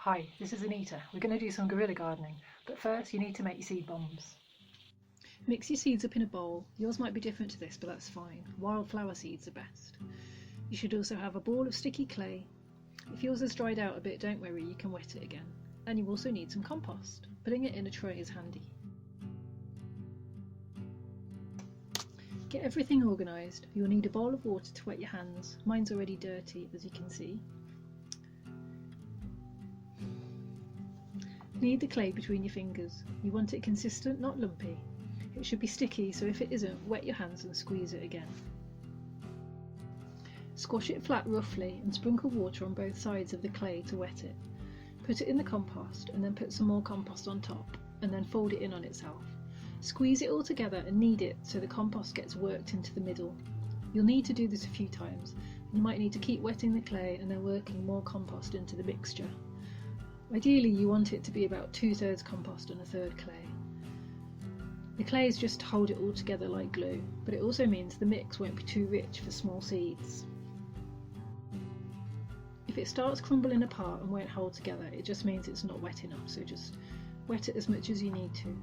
Hi, this is Anita. We're going to do some guerrilla gardening, but first you need to make your seed bombs. Mix your seeds up in a bowl. Yours might be different to this, but that's fine. Wildflower seeds are best. You should also have a ball of sticky clay. If yours has dried out a bit, don't worry, you can wet it again. And you also need some compost. Putting it in a tray is handy. Get everything organised. You'll need a bowl of water to wet your hands. Mine's already dirty, as you can see. Knead the clay between your fingers. You want it consistent, not lumpy. It should be sticky, so if it isn't, wet your hands and squeeze it again. Squash it flat roughly and sprinkle water on both sides of the clay to wet it. Put it in the compost and then put some more compost on top and then fold it in on itself. Squeeze it all together and knead it so the compost gets worked into the middle. You'll need to do this a few times. You might need to keep wetting the clay and then working more compost into the mixture. Ideally you want it to be about 2/3 compost and 1/3 clay. The clay is just to hold it all together like glue, but it also means the mix won't be too rich for small seeds. If it starts crumbling apart and won't hold together, it just means it's not wet enough, so just wet it as much as you need to.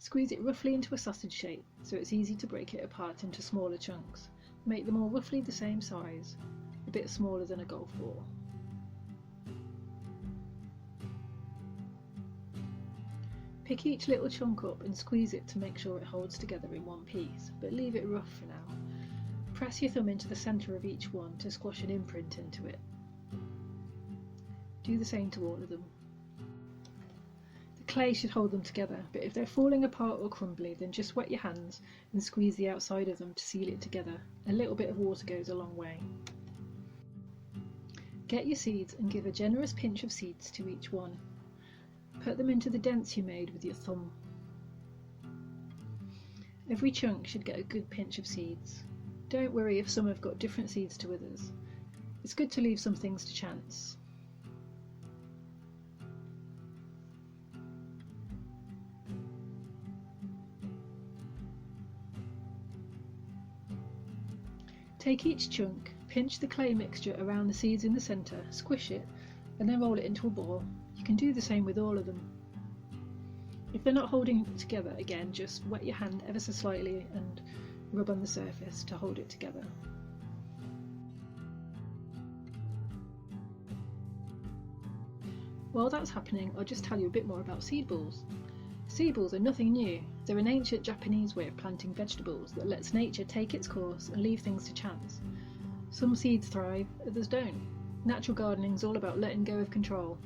Squeeze it roughly into a sausage shape so it's easy to break it apart into smaller chunks. Make them all roughly the same size, a bit smaller than a golf ball. Pick each little chunk up and squeeze it to make sure it holds together in one piece, but leave it rough for now. Press your thumb into the centre of each one to squash an imprint into it. Do the same to all of them. The clay should hold them together, but if they're falling apart or crumbly, then just wet your hands and squeeze the outside of them to seal it together. A little bit of water goes a long way. Get your seeds and give a generous pinch of seeds to each one. Put them into the dents you made with your thumb. Every chunk should get a good pinch of seeds. Don't worry if some have got different seeds to others. It's good to leave some things to chance. Take each chunk, pinch the clay mixture around the seeds in the centre, squish it, and then roll it into a ball. You can do the same with all of them. If they're not holding together, again, just wet your hand ever so slightly and rub on the surface to hold it together. While that's happening, I'll just tell you a bit more about seed balls. Seed balls are nothing new. They're an ancient Japanese way of planting vegetables that lets nature take its course and leave things to chance. Some seeds thrive, others don't. Natural gardening is all about letting go of control.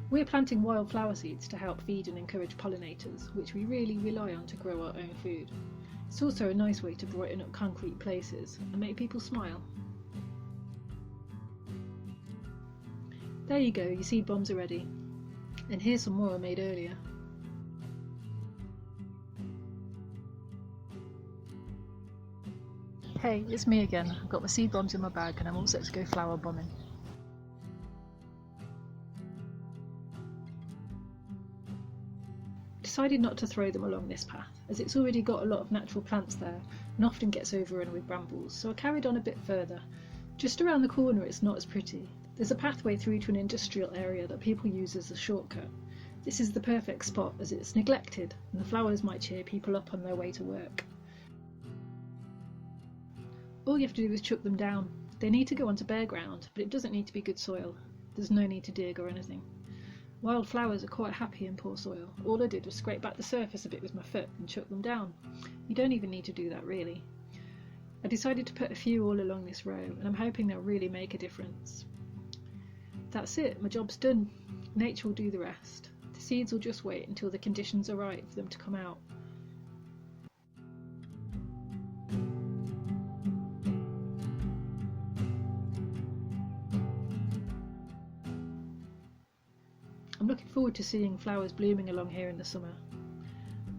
We're planting wildflower seeds to help feed and encourage pollinators, which we really rely on to grow our own food. It's also a nice way to brighten up concrete places and make people smile. There you go, your seed bombs are ready. And here's some more I made earlier. Hey, it's me again. I've got my seed bombs in my bag and I'm all set to go flower bombing. Decided not to throw them along this path, as it's already got a lot of natural plants there and often gets overrun with brambles, so I carried on a bit further. Just around the corner it's not as pretty. There's a pathway through to an industrial area that people use as a shortcut. This is the perfect spot as it's neglected and the flowers might cheer people up on their way to work. All you have to do is chuck them down. They need to go onto bare ground, but it doesn't need to be good soil. There's no need to dig or anything. Wildflowers are quite happy in poor soil. All I did was scrape back the surface a bit with my foot and chuck them down. You don't even need to do that really. I decided to put a few all along this row and I'm hoping they'll really make a difference. That's it, my job's done. Nature will do the rest. The seeds will just wait until the conditions are right for them to come out. I'm looking forward to seeing flowers blooming along here in the summer.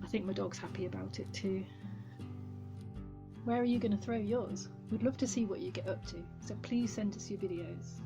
I think my dog's happy about it too. Where are you going to throw yours? We'd love to see what you get up to, so please send us your videos.